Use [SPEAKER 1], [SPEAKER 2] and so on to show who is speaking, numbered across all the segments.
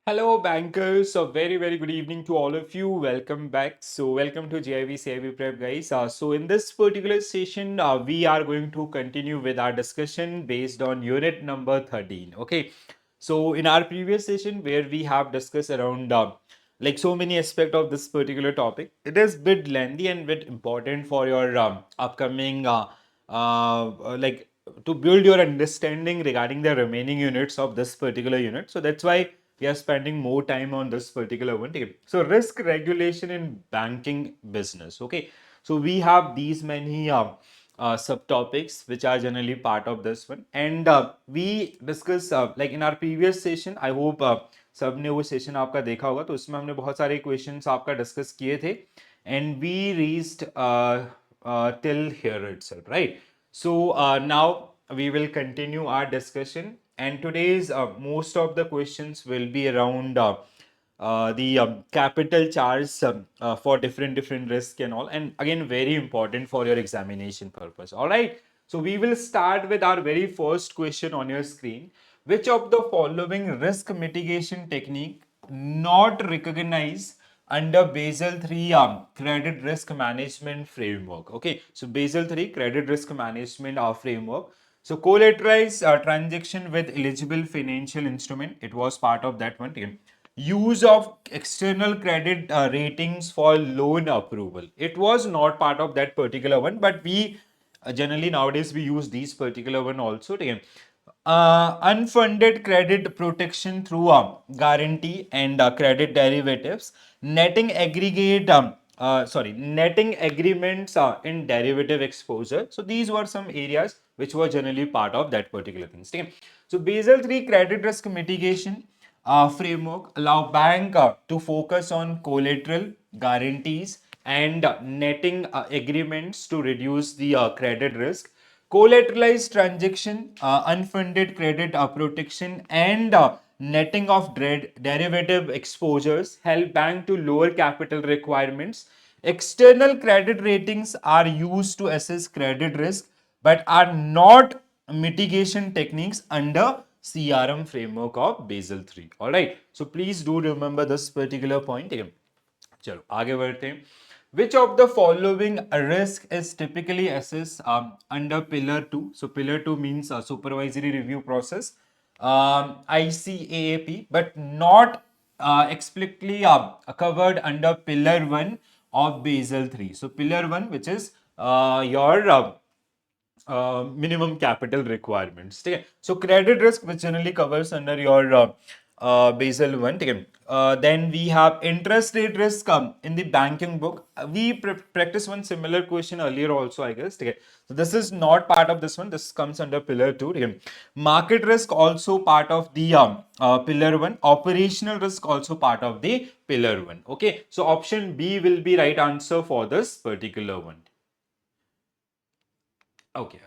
[SPEAKER 1] Hello, bankers. A very good evening to all of you. Welcome back. Welcome to GIV CIV Prep, guys. In this particular session, we are going to continue with our discussion based on unit number 13. Okay. So, in our previous session, where we have discussed around like so many aspects of this particular topic, it is bit lengthy and bit important for your upcoming like to build your understanding regarding the remaining units of this particular unit. So that's why we are spending more time on this particular one. Okay. So risk regulation in banking business. Okay. So we have these many subtopics which are generally part of this one, and we discuss like in our previous session. I hope सबने वो session आपका देखा होगा, तो उसमें हमने बहुत सारे क्वेश्चंस आपका डिस्कस किए थे, and we reached till here itself, right? Now we will continue our discussion, and today's most of the questions will be around the capital charge for different risk and all, and again very important for your examination purpose. All right. So we will start with our very first question on your screen. Which of the following risk mitigation technique not recognized under Basel III credit risk management framework? Okay, so Basel III credit risk management framework. So collateralized transaction with eligible financial instrument, it was part of that one. Okay. Use of external credit ratings for loan approval, it was not part of that particular one, but we generally nowadays we use these particular one also. Okay. Unfunded credit protection through guarantee and credit derivatives, netting aggregate netting agreements in derivative exposure. So these were some areas which were generally part of that particular thing. Okay. So Basel III credit risk mitigation framework allow bank to focus on collateral guarantees and netting agreements to reduce the credit risk. Collateralized transaction, unfunded credit protection, and netting of derivative exposures help bank to lower capital requirements. External credit ratings are used to assess credit risk but are not mitigation techniques under CRM framework of Basel III. All right. So please do remember this particular point. चलो आगे बढ़ते हैं. Which of the following risk is typically assessed under Pillar 2? So Pillar 2 means supervisory review process, ICAAP, but not explicitly covered under Pillar 1 of Basel 3. So Pillar 1, which is your minimum capital requirements. Okay. So credit risk, which generally covers under your Basel 1. Okay. Then we have interest rate risk in the banking book. We practiced one similar question earlier also, I guess. Okay. So this is not part of this one. This comes under Pillar 2. Okay. Market risk also part of the Pillar 1. Operational risk also part of the Pillar 1. Okay. So option B will be right answer for this particular one. Okay.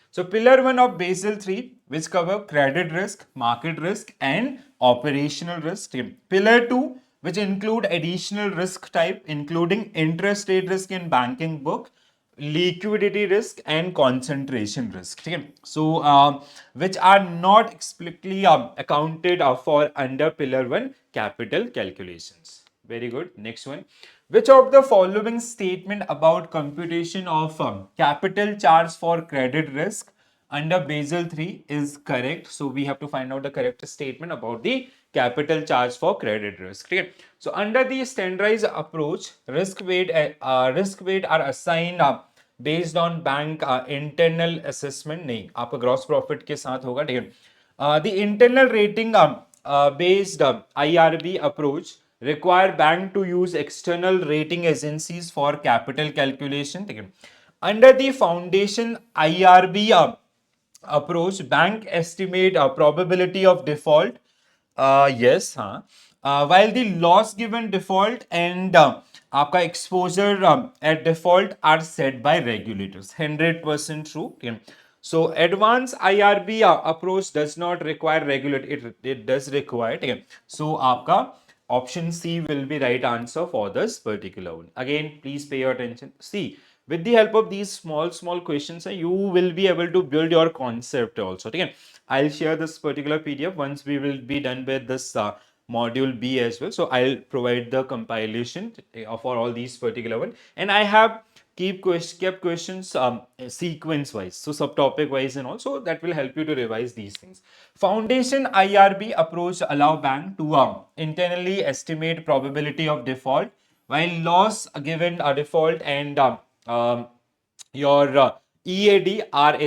[SPEAKER 1] So pillar 1 of Basel 3, which cover credit risk, market risk, and operational risk. Pillar 2, which include additional risk type, including interest rate risk in banking book, liquidity risk, and concentration risk. So which are not explicitly accounted for under pillar 1 capital calculations. Very good. Next one. Which of the following statement about computation of capital charge for credit risk under Basel 3 is correct? So we have to find out the correct statement about the capital charge for credit risk. Okay. So under the standardized approach, risk weight are assigned based on bank internal assessment. नहीं, आपका gross profit के साथ होगा. ठीक है. The internal rating based IRB approach require bank to use external rating agencies for capital calculation. Under the foundation IRB approach, bank estimate a probability of default. Yes, हाँ. While the loss given default and आपका exposure at default are set by regulators. 100% true. Okay. So advanced IRB approach does not require regulator. It does require. Okay. So आपका option C will be right answer for this particular one. Again, please pay your attention. See, with the help of these small questions, you will be able to build your concept also. Okay. I'll share this particular PDF once we will be done with this module B as well. So I'll provide the compilation for all these particular one, and I have kept questions sequence wise, so subtopic wise and also that will help you to revise these things. Foundation IRB approach allow bank to internally estimate probability of default, while loss given a default and your EAD are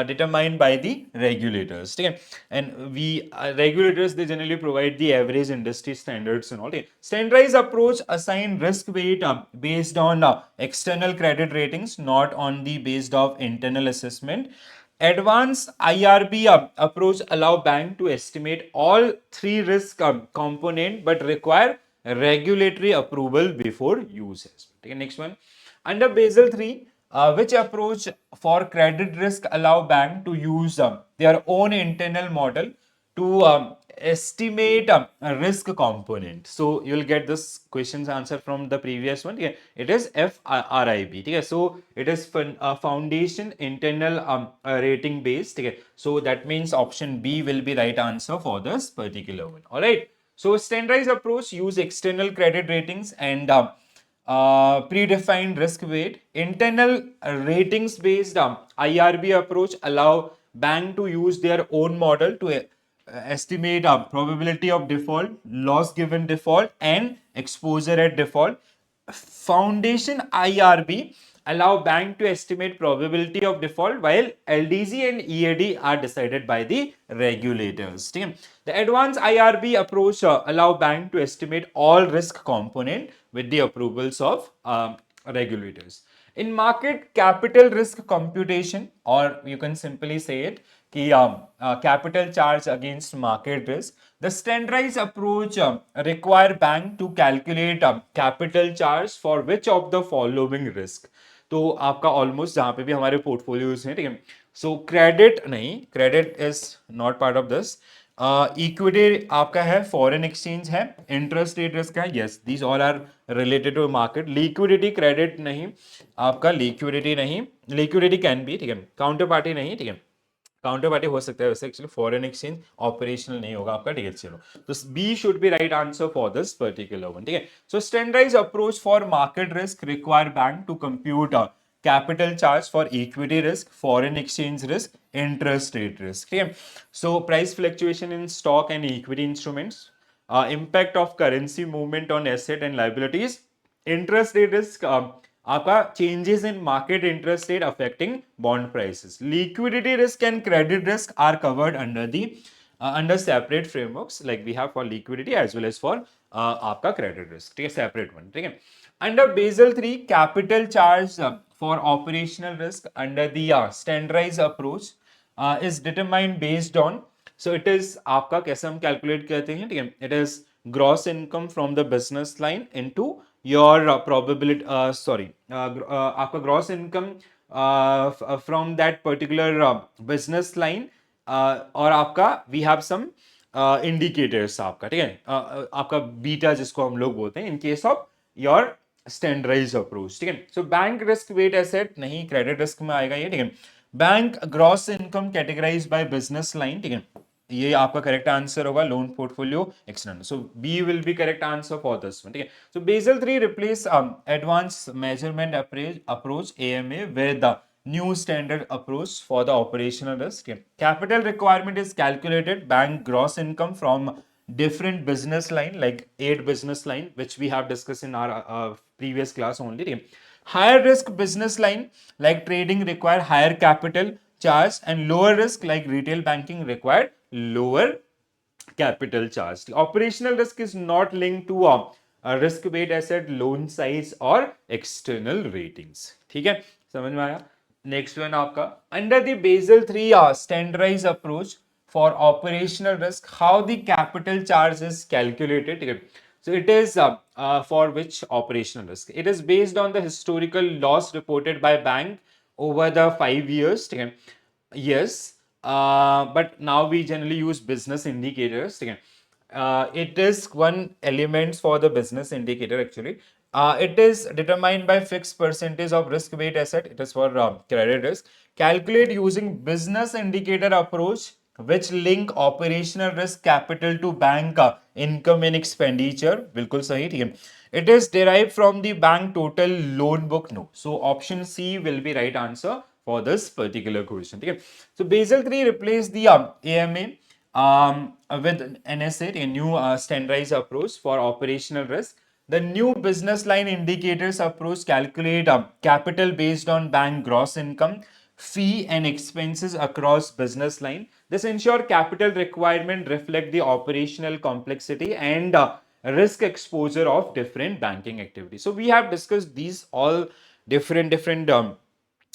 [SPEAKER 1] determined by the regulators. Okay? And we regulators, they generally provide the average industry standards and all. Okay? Standardized approach assign risk weight based on external credit ratings, not on the based of internal assessment. Advanced IRB approach allow bank to estimate all three risk component but require regulatory approval before usage. Okay, next one. Under Basel III, which approach for credit risk allow bank to use their own internal model to estimate a risk component. So you'll get this question's answer from the previous one. Yeah, it is FRIB. Okay, so it is foundation internal rating based. Okay, so that means option B will be right answer for this particular one. All right. So standardized approach use external credit ratings and predefined risk weight. Internal ratings based IRB approach allow bank to use their own model to estimate probability of default, loss given default, and exposure at default. Foundation IRB allow bank to estimate probability of default, while LDC and EAD are decided by the regulators. Okay? The advanced IRB approach allow bank to estimate all risk component with the approvals of regulators. In market capital risk computation, or you can simply say it, capital charge against market risk, the standardized approach require bank to calculate capital charge for which of the following risk. तो आपका almost जहां पे भी हमारे portfolios हैं, ठीक है, so credit नहीं, credit is not part of this. Equity आपका है, फॉरेन एक्सचेंज है, इंटरेस्ट रेट रिस्क है, yes these all are related to market. Liquidity credit नहीं, आपका लिक्विडिटी नहीं, लिक्विडिटी कैन बी, ठीक है, काउंटर पार्टी नहीं, ठीक है, काउंटर पार्टी हो सकता है वैसे, एक्चुअली फॉरेन एक्सचेंज ऑपरेशनल नहीं होगा आपका, ठीक है. चलो, तो B should be right answer for this particular one, ठीक है. So standardised approach for market risk require bank to compute capital charge for equity risk, foreign exchange risk, interest rate risk. Okay? So price fluctuation in stock and equity instruments, impact of currency movement on asset and liabilities, interest rate risk, आपका changes in market interest rate affecting bond prices. Liquidity risk and credit risk are covered under the under separate frameworks, like we have for liquidity as well as for आपका credit risk, ठीक है, separate one, ठीक है. Under Basel III, capital charge for operational risk under the standardized approach is determined based on, so it is आपका कैसे हम calculate करते हैं, ठीक है, it is gross income from the business line into your probability, आपका gross income from that particular business line, और आपका we have some indicators आपका, ठीक है, आपका बीटा जिसको हम लोग बोलते हैं in case of your standardised approach, ठीक है. So bank risk weight asset नहीं, क्रेडिट रिस्क में आएगा ये, ठीक है. Bank gross income categorise by business line, ठीक है, ये आपका करेक्ट आंसर होगा, loan portfolio external. So B will be correct answer for this one, ठीक है. So Basel 3 replace advance measurement approach AMA with the new standard approach for the operational risk. Okay. Capital requirement is calculated bank gross income from different business line, like 8 business line, which we have discussed in our previous class only. Higher risk business line like trading require higher capital charge, and lower risk like retail banking require lower capital charge. Operational risk is not linked to a risk weight asset, loan size or external ratings. ठीक है, समझ में आया. Next one आपका under the Basel 3 standardised approach for operational risk, how the capital charge is calculated. So it is for which operational risk? It is based on the historical loss reported by bank over the 5 years. Yes, but now we generally use business indicators. It is one element for the business indicator actually. It is determined by fixed percentage of risk weight asset. It is for credit risk. Calculate using business indicator approach which link operational risk capital to bank income and expenditure. बिल्कुल सही, ठीक है. It is derived from the bank total loan book. No. So option C will be right answer for this particular question. ठीक है. So Basel 3 replaced the AMA with NSA, a new standardized approach for operational risk. The new business line indicators approach calculate capital based on bank gross income, fee and expenses across business line. This ensure capital requirement reflect the operational complexity and risk exposure of different banking activities. So we have discussed these all different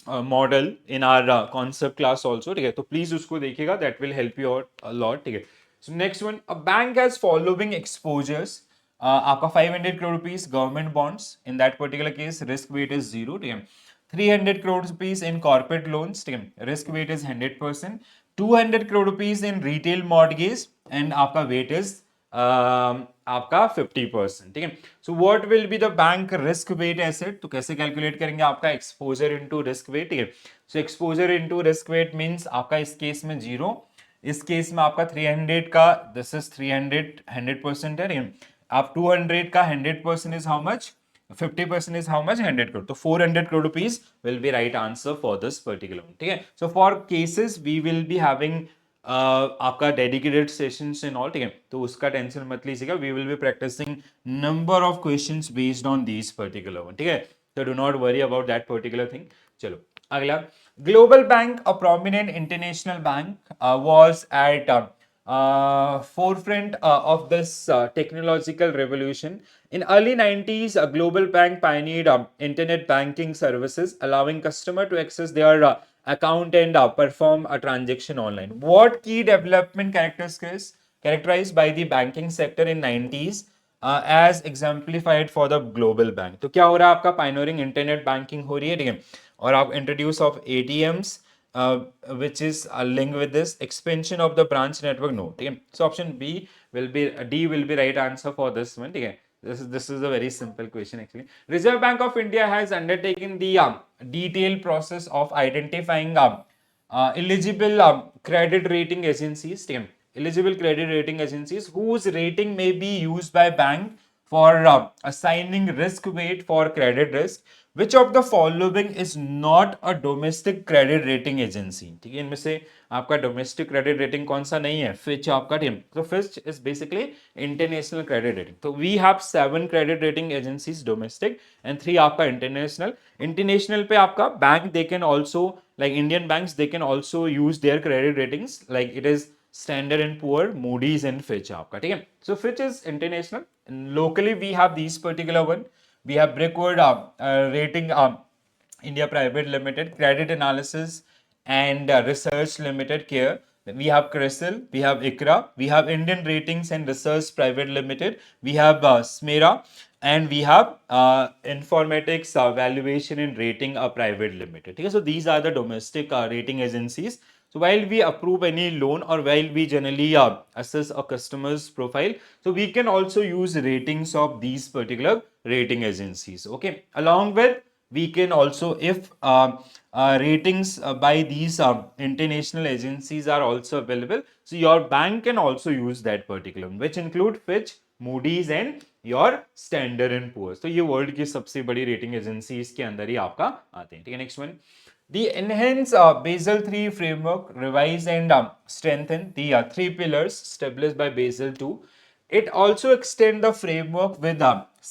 [SPEAKER 1] model in are concept class also, ठीक है. तो please उसको देखिएगा, that will help you out a lot, ठीक है. So next one, a bank has following exposures. आपका 500 crore rupees government bonds, in that particular case risk wait is 0, ठीक है. 300 crore rupees in corporate loans, ठीक है, risk wait is 100%. 200 crore rupees in retail mortgage and आपका wait is आपका 50%, ठीक है. So what will be the bank risk weight asset, तो कैसे कैलकुलेट करेंगे आपका एक्सपोजर इनटू रिस्क वेट, ठीक है. So exposure into risk weight means आपका इस केस में 0, इस केस में आपका 300 का, दिस इज 300 100% है, ठीक है. आप 200 का 100% is how much, 50% is how much, 100 crore. तो 400 crore rupees will be right answer for this particular one, ठीक है. So for cases we will be having आपका डेडिकेटेड सेशंस एंड ऑल, ठीक है. तो उसका टेंशन मत लीजिएगा, we will be practising number of questions based on this particular one, ठीक है. तो do not worry about that particular thing. चलो अगला, global bank, a prominent international bank, was at forefront of this technological revolution. In early 90s, a global bank pioneered internet banking services, allowing customer to access their account and perform a transaction online. What key development characterized by the banking sector in 90s as exemplified for the global bank? तो क्या हो रहा है आपका, pioneering internet banking हो रही है, ठीक है, और आप introduce of ATMs, which is linked with this expansion of the branch network. No, okay. So option B will be, D will be right answer for this one, okay. This is a very simple question actually. Reserve Bank of India has undertaken the detailed process of identifying eligible credit rating agencies, okay. Eligible credit rating agencies whose rating may be used by bank for assigning risk weight for credit risk. Which of the following is not a domestic credit rating agency, ठीक है. इनमें से आपका domestic credit rating कौन सा नहीं है, Fitch आपका टीम. तो Fitch is basically international credit rating. तो we have 7 credit rating agencies domestic and 3 आपका इंटरनेशनल. इंटरनेशनल पे आपका bank they can also, like Indian banks, they can also use their credit ratings, like it is Standard and Poor, Moody's and Fitch आपका, ठीक है. So Fitch is international. Locally we have these particular one. We have Brickwood Rating India Private Limited, Credit Analysis and Research Limited, Care. We have CRISIL, we have ICRA, we have Indian Ratings and Research Private Limited, we have SMERA, and we have Informatics Valuation and Rating Private Limited. Okay? So these are the domestic rating agencies. So while we approve any loan or while we generally assess a customer's profile, so we can also use ratings of these particular rating agencies. Okay, along with we can also, if ratings by these international agencies are also available, so your bank can also use that particular, which include Fitch, Moody's and your Standard and Poor's. तो ये world की सबसे बड़ी rating agency इसके अंदर ही आपका आते हैं, ठीक है. Next one, the enhanced Basel III framework revise and strengthen the 3 pillars established by Basel II. It also extend the framework with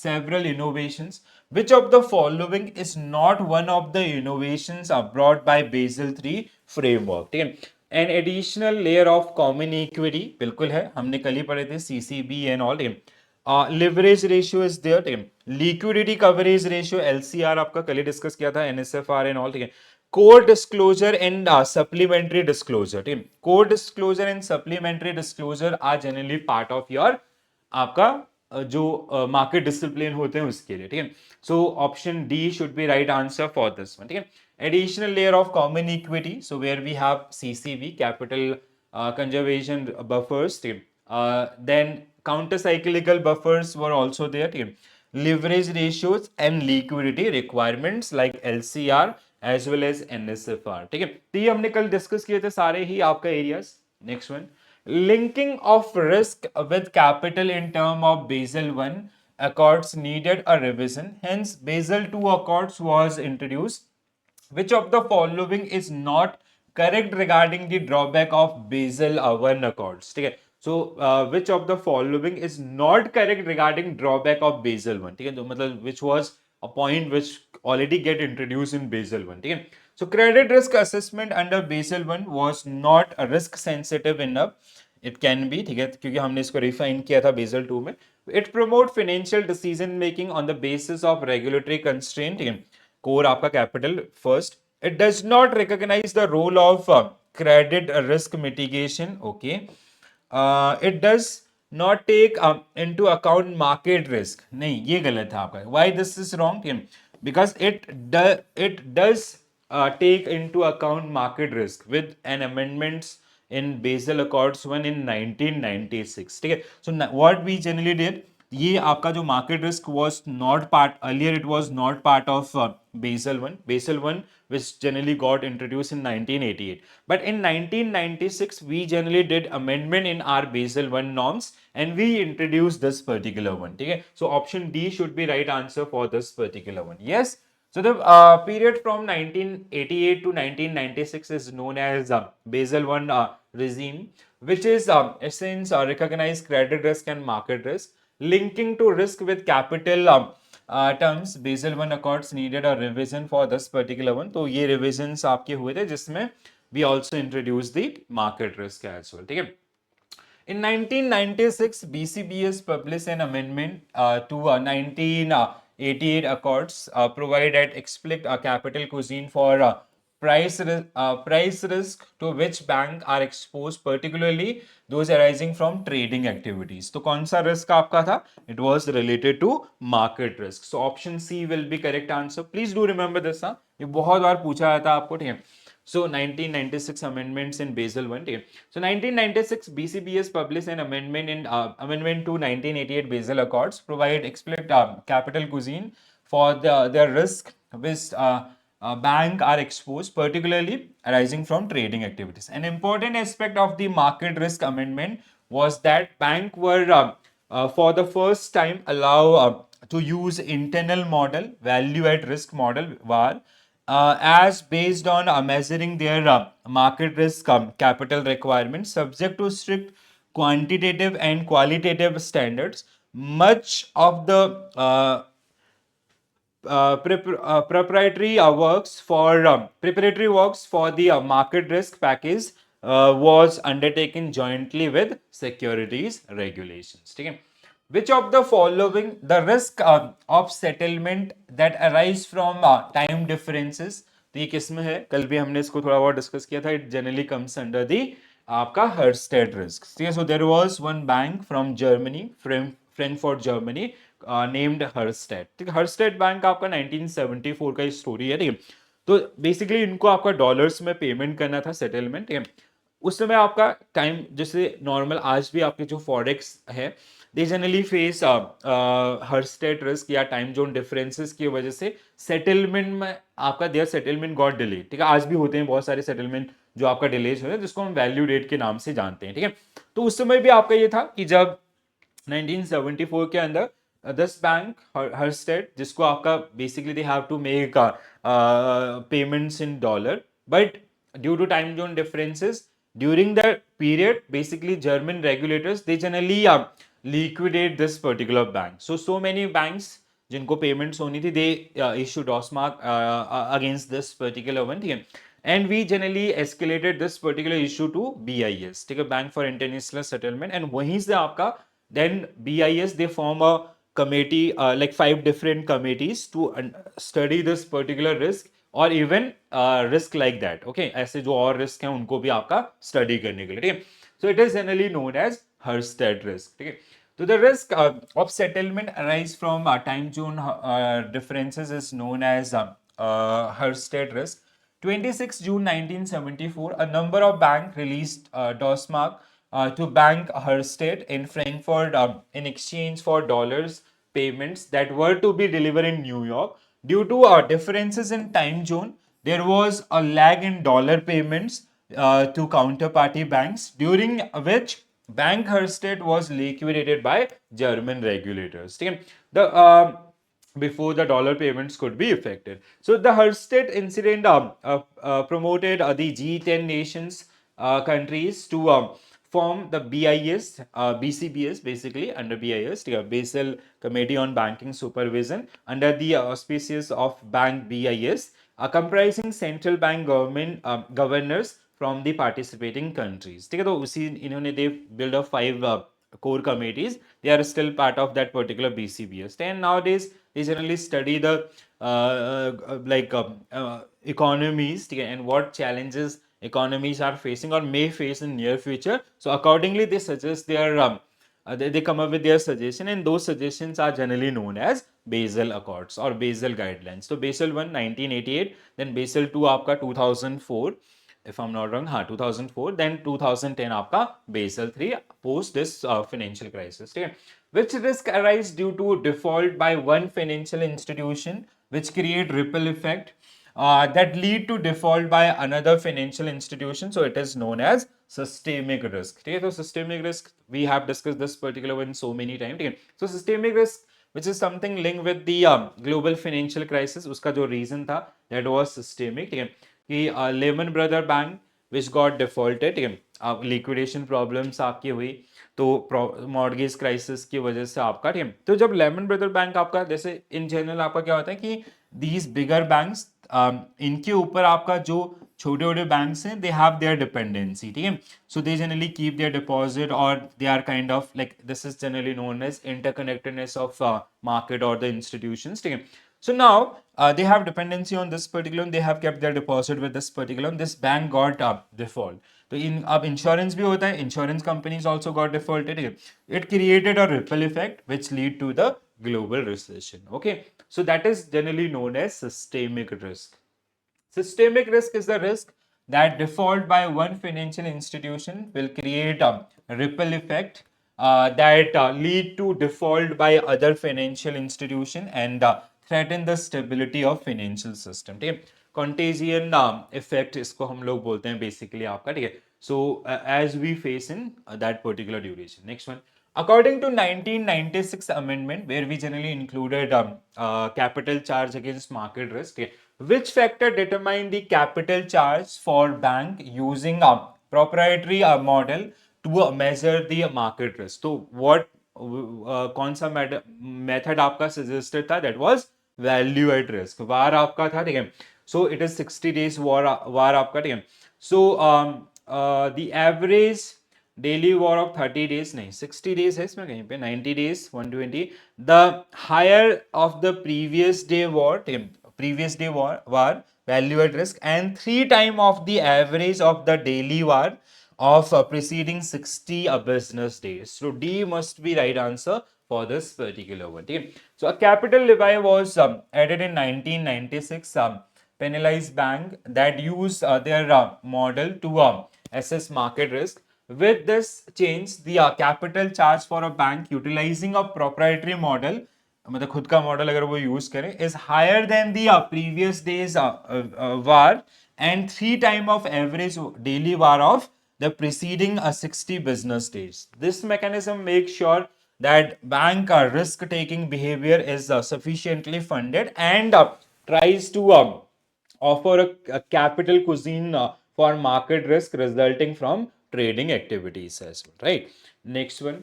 [SPEAKER 1] several innovations. Which of the following is not one of the innovations brought by Basel III framework? ठीक है. An additional layer of common equity, बिल्कुल है, हमने कल ही पढ़े थे CCB and all. Leverage ratio is there, ठीक है. लिक्विडिटी कवरेज रेशियो LCR आपका कल ही डिस्कस किया था, NSFR एंड ऑल, ठीक है. Core disclosure and supplementary disclosure, ठीक है. Core disclosure and supplementary disclosure are generally part of your आपका जो मार्केट डिसिप्लिन होते हैं उसके लिए, ठीक है. So option D should be right answer for this one, ठीक है. Additional layer of common equity, so where we have CCB, capital conservation buffers, ठीक है. Then counter cyclical buffers were also there, ठीक है. Leverage ratios and liquidity requirements like LCR as well as NSFR, ठीक है. तो ये हमने कल डिस्कस किए थे सारे ही आपका areas. Next one, linking of risk with capital in term of Basel I Accords needed a revision. Hence, Basel II Accords was introduced. Which of the following is not correct regarding the drawback of Basel I Accords? ठीक है. So, which of the following is not correct regarding drawback of Basel I? ठीक है. तो मतलब which was a point which already get introduced in Basel I. ठीक है. So, credit risk assessment under Basel I was not risk sensitive enough. It can be, ठीक है, क्योंकि हमने इसको रिफाइन किया था बेसल 2 में. It promote financial decision making on the basis of regulatory constraint. ठीक है. Core आपका capital first. It does not recognize the role of credit risk mitigation. Okay. It does not take into account market risk. नहीं, ये गलत है आपका. Why this is wrong? Because it does take into account market risk with an amendments in Basel Accords 1 in 1996. ठीक है. So what we generally did, ये आपका जो market risk was not part, earlier it was not part of Basel 1. Basel 1 which generally got introduced in 1988. But in 1996 we generally did amendment in our Basel 1 norms and we introduced this particular one. ठीक है. So option D should be right answer for this particular one. Yes. So the period from 1988 to 1996 is known as Basel I regime, which is essence recognize credit risk and market risk, linking to risk with capital terms. Basel I Accords needed a revision for this particular one. तो ये revisions आपके हुए थे जिसमें we also introduced the market risk as well. ठीक है. In 1996, BCBS published an amendment to 1988 Accords, provided explicit capital cuisine for price risk to which bank are exposed, particularly those arising from trading activities. तो कौन सा risk आपका था? It was related to market risk. So option C will be correct answer. Please do remember this. हाँ, ये बहुत बार पूछा जाता है आपको. ठीक है. So 1996 amendments in Basel I. So 1996 BCBS published an amendment in amendment to 1988 Basel Accords, provide explicit capital cuisine for their risk which bank are exposed, particularly arising from trading activities. An important aspect of the market risk amendment was that bank were for the first time allow to use internal model, value at risk model VAR, as based on measuring their market risk capital requirements subject to strict quantitative and qualitative standards. Much of the preparatory works for the market risk package was undertaken jointly with securities regulations. ठीक है. Which of the following the risk of settlement that arise from time differences? तो ये किस में है? कल भी हमने इसको थोड़ा बहुत डिस्कस किया था. It generally comes under the आपका Hersted risk. ठीक है. So there was one bank from Germany, Frankfurt, Germany, named Herstatt. ठीक है. हर्स्टेड बैंक आपका 1974 का स्टोरी है. ठीक है. तो बेसिकली इनको आपका डॉलर्स में पेमेंट करना था सेटलमेंट. ठीक है. उस समय आपका टाइम जैसे नॉर्मल आज भी आपके जो फॉरेक्स है दे जनरली फेस हर्स्टेड रिस्क या टाइम जोन डिफरेंसेस की वजह से सेटलमेंट में आपका देयर सेटलमेंट गॉट डिले. ठीक है. आज भी होते हैं बहुत सारे सेटलमेंट जो आपका डिलेज हो रहे हैं जिसको हम वैल्यू डेट के नाम से जानते हैं. ठीक है. तो उस समय भी आपका ये था कि जब 1974 के अंदर this bank Hersted जिसको आपका basically they have to make payments in dollar, but due to time zone differences during that period basically German regulators they generally liquidate this particular bank. So many banks जिनको payments होनी थी they issue DOS mark against this particular one. ठीक है. And we generally escalated this particular issue to BIS, ठीक है, Bank for International Settlement, and वहीं से आपका then BIS they form a committee like 5 different committees to study this particular risk or even risk like that. Okay, ऐसे जो और risk हैं उनको भी आपका study करने के लिए. ठीक है. So it is generally known as Hersted risk. ठीक है. So the risk of settlement arise from time zone differences is known as Hersted risk. 26 June 1974, a number of banks released DOSMark to Bank Hersted in Frankfurt in exchange for dollars payments that were to be delivered in New York. Due to differences in time zone, there was a lag in dollar payments to counterparty banks, during which Bank Hersted was liquidated by German regulators. ठीक है? Before the dollar payments could be effected. So the Hersted incident promoted the G10 nations countries to form the BIS, BCBS basically under BIS, Basel Committee on Banking Supervision, under the auspices of Bank BIS, comprising central bank governors from the participating countries. ठीक है, तो उसी इन्होंने they build up 5 core committees. They are still part of that particular BCBS. And nowadays they generally study the economies, ठीक है, and what challenges economies are facing or may face in near future. So accordingly they suggest their they come up with their suggestion, and those suggestions are generally known as Basel Accords or Basel Guidelines. So Basel 1 1988, then Basel 2 आपका 2004, if I'm not wrong, हाँ 2004, then 2010 आपका Basel 3 post this financial crisis. ठीक है, which risk arise due to default by one financial institution, which create ripple effect that lead to default by another financial institution. So it is known as systemic risk. Okay, so systemic risk, we have discussed this particular one so many times. Okay? So systemic risk, which is something linked with the global financial crisis, उसका जो reason था, that was systemic. ठीक है, कि Lehman Brothers Bank which got defaulted, ठीक है, liquidation problems आपकी हुई, तो मॉर्गेज क्राइसिस की वजह से आपका, ठीक है, तो जब लेमन ब्रदर बैंक आपका, जैसे इन जनरल आपका क्या होता है कि दीज बिगर बैंक्स, इनके ऊपर आपका जो छोटे छोटे बैंक्स हैं, दे हैव देयर डिपेंडेंसी. ठीक है, so they generally keep their deposit और they are kind of like, this is generally known as interconnectedness of market और द इंस्टीट्यूशंस. ठीक है, so now they have dependency on this particular, they have kept their deposit with this particular, this bank got default. तो इन अब insurance भी होता है, insurance companies also got defaulted. It created a ripple effect which lead to the global recession. Okay, so that is generally known as systemic risk. Systemic risk is the risk that default by one financial institution will create a ripple effect that lead to default by other financial institution and threaten the stability of financial system. ठीक है, contagion effect इसको हम लोग बोलते हैं basically आपका. ठीक है, so as we face in that particular duration. Next one. According to 1996 amendment, where we generally included capital charge against market risk, which factor determine the capital charge for bank using a proprietary model to measure the market risk? So what कौन सा method आपका suggested था? That was value at risk. VaR आपका था. ठीक है, so it is 60 days VaR आपका. ठीक है, so the average daily VaR of 30 days, नहीं 60 days है इसमें कहीं पे, 90 days 120. The higher of the previous day war, previous day war value at risk, and 3 times of the average of the daily war of preceding 60 business days. So D must be right answer for this particular one. So a capital levy was added in 1996, penalized bank that use their model to assess market risk. With this change, the capital charge for a bank utilizing a proprietary model, मतलब खुद का model अगर वो use करें, is higher than the previous days war and 3 times of average daily war of the preceding 60 business days. This mechanism makes sure that bank risk taking behavior is sufficiently funded and tries to offer a capital cuisine for market risk resulting from trading activities as well, right? Next one.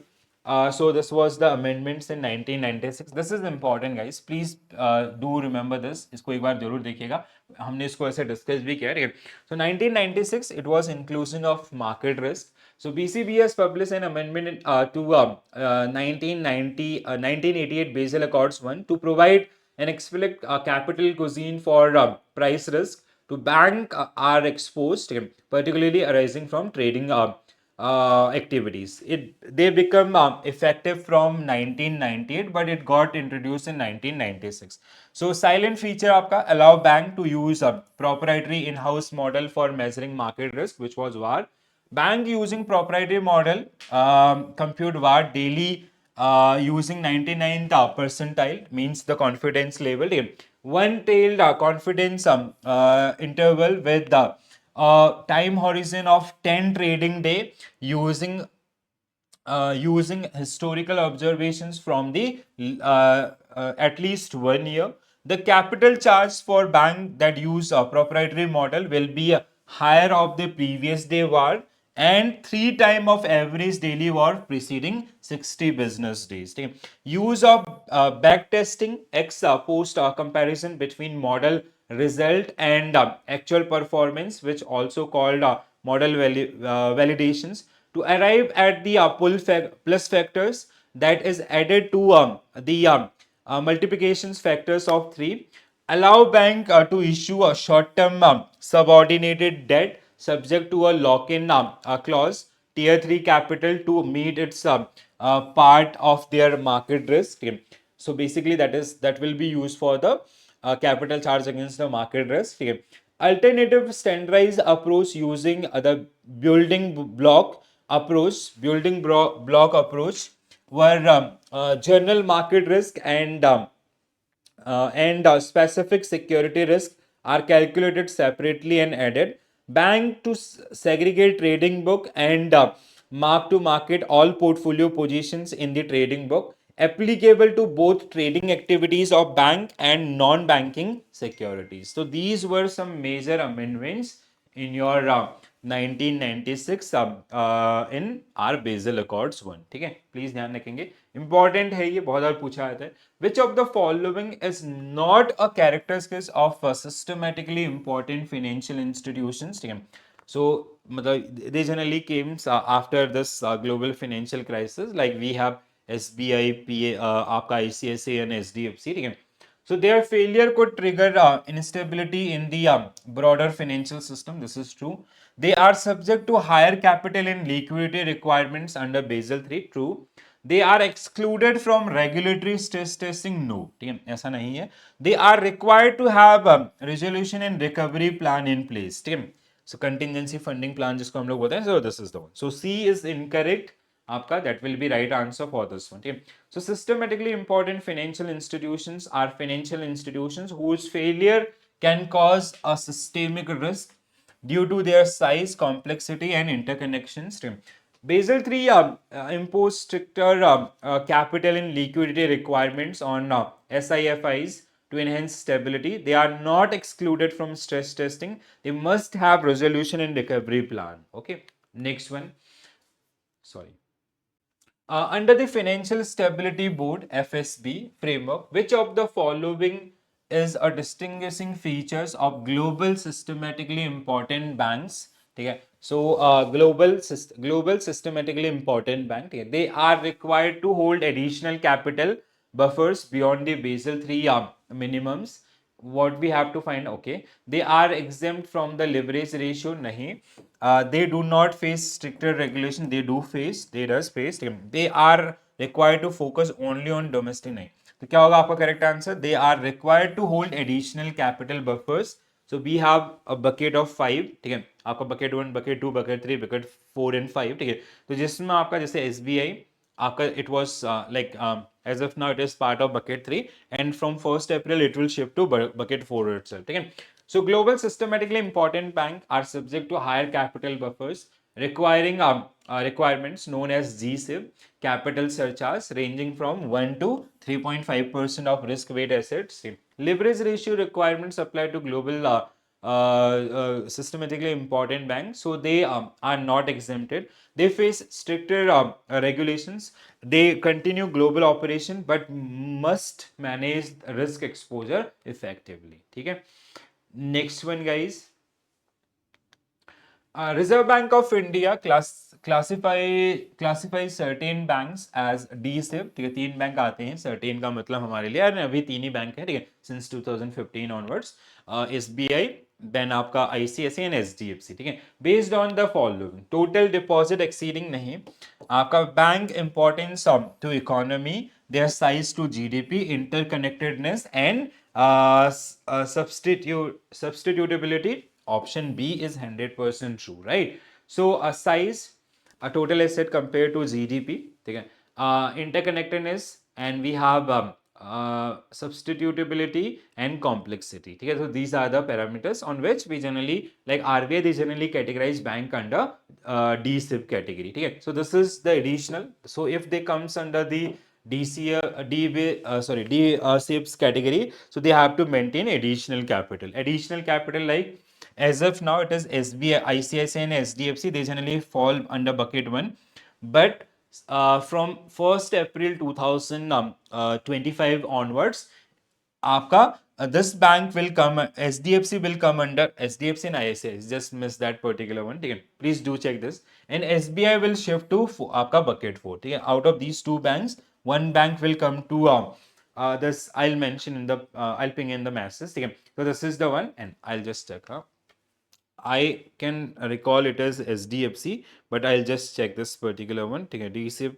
[SPEAKER 1] So this was the amendments in 1996. This is important, guys. Please do remember this. इसको एक बार जरूर देखिएगा. हमने इसको ऐसे discuss भी किया. So 1996, it was inclusion of market risk. So BCBS published an amendment to 1988 Basel Accords 1 to provide an explicit capital cuisine for price risk to bank are exposed, particularly arising from trading activities. They become effective from 1998, but it got introduced in 1996. So silent feature आपका allow bank to use a proprietary in-house model for measuring market risk, which was VAR. Bank using proprietary model compute VAR daily using 99th percentile, means the confidence level. One tailed confidence interval with the time horizon of 10 trading day using historical observations from the at least 1 year. The capital charge for bank that use a proprietary model will be higher of the previous day VAR and 3 times of average daily VAR preceding 60 business days. Okay. Use of back testing ex post comparison between model result and actual performance, which also called model validations, to arrive at the plus factors that is added to the multiplications factors of 3, allow bank to issue a short-term subordinated debt subject to a lock-in clause, tier 3 capital to meet its part of their market risk. So basically that will be used for the capital charge against the market risk. Alternative standardized approach using the building block approach, where general market risk and specific security risk are calculated separately and added. Bank to segregate trading book and mark to market all portfolio positions in the trading book applicable to both trading activities of bank and non-banking securities. So these were some major amendments in your 1996 in our Basel Accords 1. ठीक है, please ध्यान रखेंगे, important है ये, बहुत बार पूछा जाता है. Which of the following is not a characteristics of systematically important financial institutions. ठीक है, so मतलब they generally came after this global financial crisis, like we have SBI, PA, आपका ICICI and SDFC. ठीक है, so their failure could trigger instability in the broader financial system. This is true. They are subject to higher capital and liquidity requirements under Basel III. True. They are excluded from regulatory stress testing. No, ठीक है, ऐसा नहीं है. They are required to have resolution and recovery plan in place. ठीक है, so contingency funding plan जिसको हम लोग बोलते हैं. So this is the one. So C is incorrect. आपका that will be right answer for this one. ठीक है, so systematically important financial institutions are financial institutions whose failure can cause a systemic risk due to their size, complexity, and interconnections. Basel III imposed stricter capital and liquidity requirements on SIFIs to enhance stability. They are not excluded from stress testing. They must have resolution and recovery plan. Okay, next one. Sorry. Under the Financial Stability Board (FSB) framework, which of the following is a distinguishing features of global systematically important banks? ठीक है, so global systematically important bank, ठीक है, they are required to hold additional capital buffers beyond the Basel III minimums. What we have to find, okay, they are exempt from the leverage ratio. nahi, they do not face stricter regulation. They does face. They are required to focus only on domestic. nahi, तो क्या होगा आपका correct answer? They are required to hold additional capital buffers. So we have a bucket of 5. ठीक है, आपका bucket 1, bucket 2, bucket 3, bucket 4 and 5. ठीक है, तो जिसमें आपका जैसे SBI आपका it was like as of now it is part of bucket 3, and from 1st April it will shift to bucket 4 itself. ठीक है, so global systematically important bank are subject to higher capital buffers requiring requirements known as GSIB capital surcharge ranging from 1 to 3.5% of risk weight assets. Leverage ratio requirements apply to global systematically important banks, so they are not exempted. They face stricter regulations. They continue global operation but must manage risk exposure effectively. ठीक है, next one guys. Reserve Bank of India classifies certain banks as DSIB. ठीक है, 3 bank आते हैं. certain का मतलब हमारे लिए, और अभी 3 ही बैंक है. ठीक है, since 2015 onwards, SBI, then आपका ICICI and SDFC. ठीक है, based on the following: total deposit exceeding नहीं, आपका bank importance to economy, their size to GDP, interconnectedness, and substitutability. Option B is 100% true, right? So a size, a total asset compared to GDP, ठीक है, interconnectedness, and we have substitutability and complexity. ठीक है, so these are the parameters on which we generally, like RBI, they generally categorize bank under DSIP category. ठीक है, so this is the additional. So if they comes under the DSIPs category, so they have to maintain additional capital. Additional capital, like as of now it is SBI, ICICI and SDFC, they generally fall under bucket 1, but from 1st April 2025 onwards, आपका this bank will come, SDFC will come under SDFC and ICICI. Just miss that particular one. ठीक है, please do check this. And SBI will shift to आपका bucket 4. ठीक है, out of these two banks, one bank will come to this. I'll mention in the I'll ping in the messages. ठीक है, so this is the one, and I'll just check. I can recall it as SDFC, but I'll just check this particular one. ठीक है, DSIP.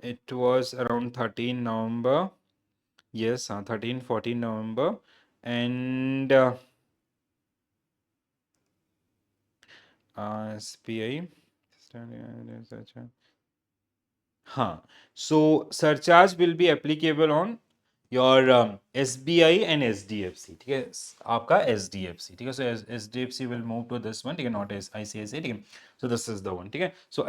[SPEAKER 1] It was around 13 November. Yes, 13, 14 November. And SBI. Huh. So surcharge will be applicable on your SBI and SDFC. ठीक है, आपका SDFC. ठीक है, so SDFC will move to this one. ठीक है, not as ICICI. ठीक है, so this is the one. ठीक है, so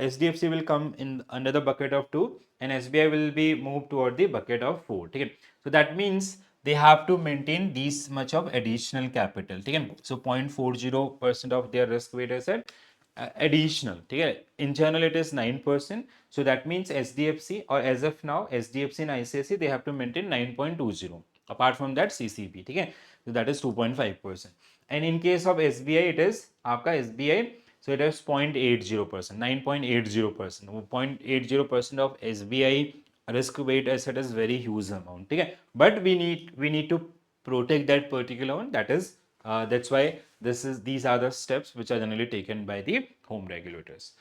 [SPEAKER 1] SDFC will come in under the bucket of 2, and SBI will be moved toward the bucket of 4. ठीक है, so that means they have to maintain this much of additional capital. ठीक है, so 0.40% of their risk weight asset additional. ठीक है, in general it is 9%. So that means SDFC, or as of now SDFC and ICICI, they have to maintain 9.20. Apart from that CCP. ठीक है, so that is 2.5%. And in case of SBI, it is आपका SBI, so it is 0.80%, 9.80%. 0.80% of SBI risk weight asset is very huge amount. ठीक है, but we need to protect that particular one. That is that's why these are the steps which are generally taken by the home regulators.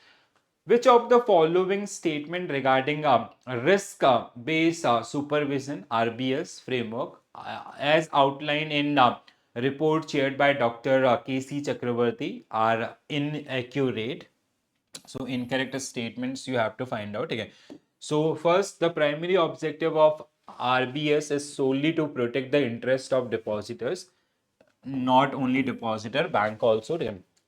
[SPEAKER 1] Which of the following statement regarding risk based supervision RBS framework as outlined in report chaired by Dr. KC Chakravarti are inaccurate? So incorrect statements you have to find out again. So first, the primary objective of RBS is solely to protect the interest of depositors, not only depositor, bank also.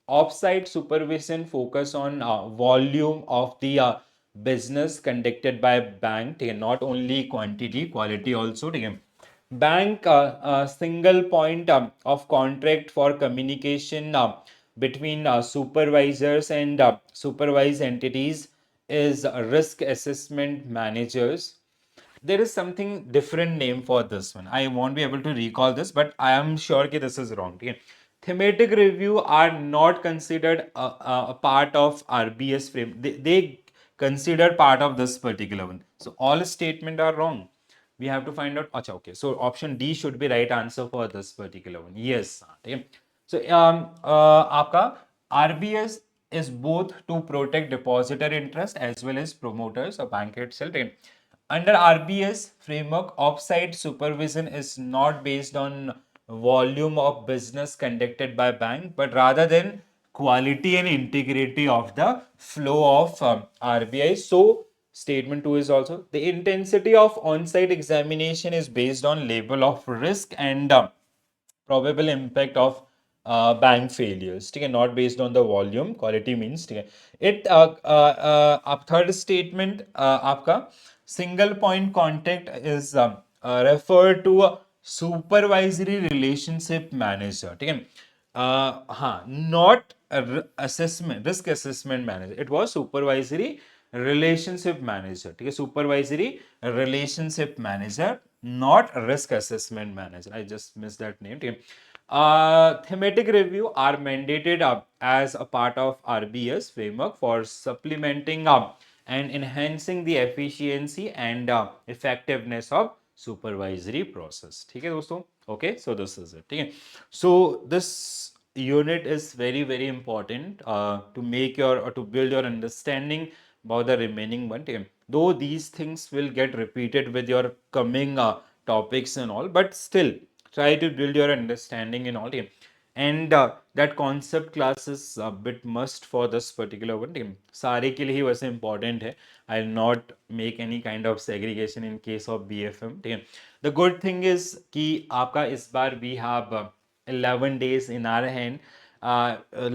[SPEAKER 1] Offsite supervision focus on volume of the business conducted by bank, not only quantity, quality also. Bank single point of contract for communication between supervisors and supervised entities is risk assessment managers. There is something different name for this one. I won't be able to recall this, but I am sure that this is wrong. Okay? Thematic review are not considered a part of RBS frame. They consider part of this particular one. So all statement are wrong. We have to find out. Acha, okay. So option D should be right answer for this particular one. Yes. Okay. So आपका RBS is both to protect depositor interest as well as promoters or bank itself. Under RBS framework, offsite supervision is not based on volume of business conducted by bank, but rather than quality and integrity of the flow of RBI. So statement 2 is also the intensity of on-site examination is based on level of risk and probable impact of bank failures. ठीक है, not based on the volume. Quality means ठीक है. It अब third statement आपका single point contact is referred to a supervisory relationship manager. ठीक है, हाँ, not assessment, risk assessment manager. It was supervisory relationship manager. ठीक है, supervisory relationship manager, not risk assessment manager. I just missed that name. ठीक है, thematic review are mandated as a part of RBS framework for supplementing and enhancing the efficiency and effectiveness of supervisory process. ठीक है दोस्तों, okay, so this is it. ठीक है, so this unit is very important to make your or to build your understanding about the remaining one. ठीक है, though these things will get repeated with your coming topics and all, but still try to build your understanding in all. Okay? And that concept class is a bit must for this particular one. ठीक है? सारे के लिए ही वैसे important है. I'll not make any kind of segregation in case of BFM. ठीक है? The good thing is कि आपका इस बार we have 11 days in our hand.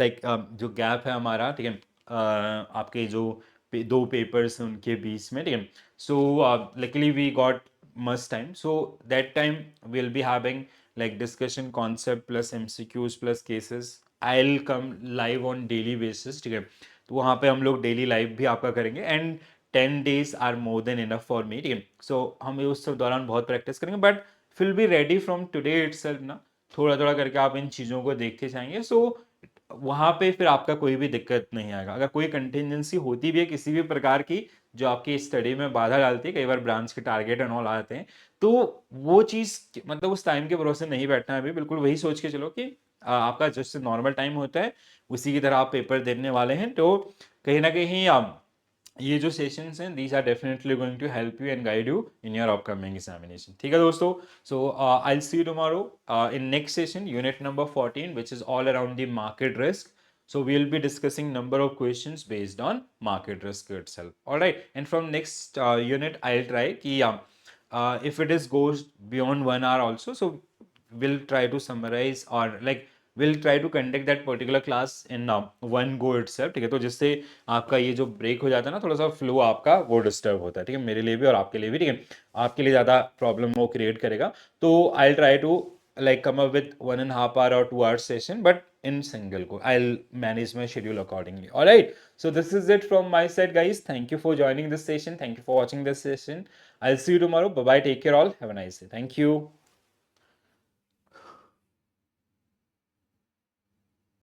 [SPEAKER 1] Like जो गैप है हमारा, ठीक है, आपके जो दो पेपर्स हैं उनके बीच में, ठीक है. So luckily we got much time, so that time will be having like discussion concept plus MCQs plus cases. I'll come live on daily basis, ठीक है. तो वहाँ पे हम लोग डेली लाइव भी आपका करेंगे and 10 days are more than enough for me, ठीक है. सो हम उस सब दौरान बहुत प्रैक्टिस करेंगे, but feel be ready from today itself ना. थोड़ा थोड़ा करके आप इन चीज़ों को देखते जाएंगे. सो वहाँ पे फिर आपका कोई भी दिक्कत नहीं आएगा. अगर कोई कंटिजेंसी होती भी है किसी भी प्रकार की जो आपकी स्टडी में बाधा डालती है, कई बार ब्रांच के टारगेट एंड ऑल आते हैं, तो वो चीज़ मतलब उस टाइम के भरोसे नहीं बैठना है. अभी बिल्कुल वही सोच के चलो कि आपका जैसे नॉर्मल टाइम होता है उसी की तरह आप पेपर देने वाले हैं. तो कहीं ना कहीं ये जो सेशंस हैं these are definitely going to help you and guide you in your upcoming examination. ठीक है दोस्तों. So I will see you tomorrow in next session, unit number 14, which is all around the market risk. So we'll be discussing number of questions based on market risk itself. All right. And from next unit, I'll try ki if it is goes beyond 1 hour also, so we'll try to summarize or like we'll try to conduct that particular class in one go itself. ठीक है. तो जिससे आपका ये जो break हो जाता है ना, थोड़ा सा फ्लो आपका वो डिस्टर्ब होता है. ठीक है, मेरे लिए भी और आपके लिए भी. ठीक है, आपके लिए ज़्यादा प्रॉब्लम वो क्रिएट करेगा. तो I try to like come up with 1.5 hour or 2 hour session, but in single go. I'll manage my schedule accordingly. All right. So this is it from my side, guys. Thank you for joining this session. Thank you for watching this session. I'll see you tomorrow. Bye bye. Take care all. Have a nice day. Thank you.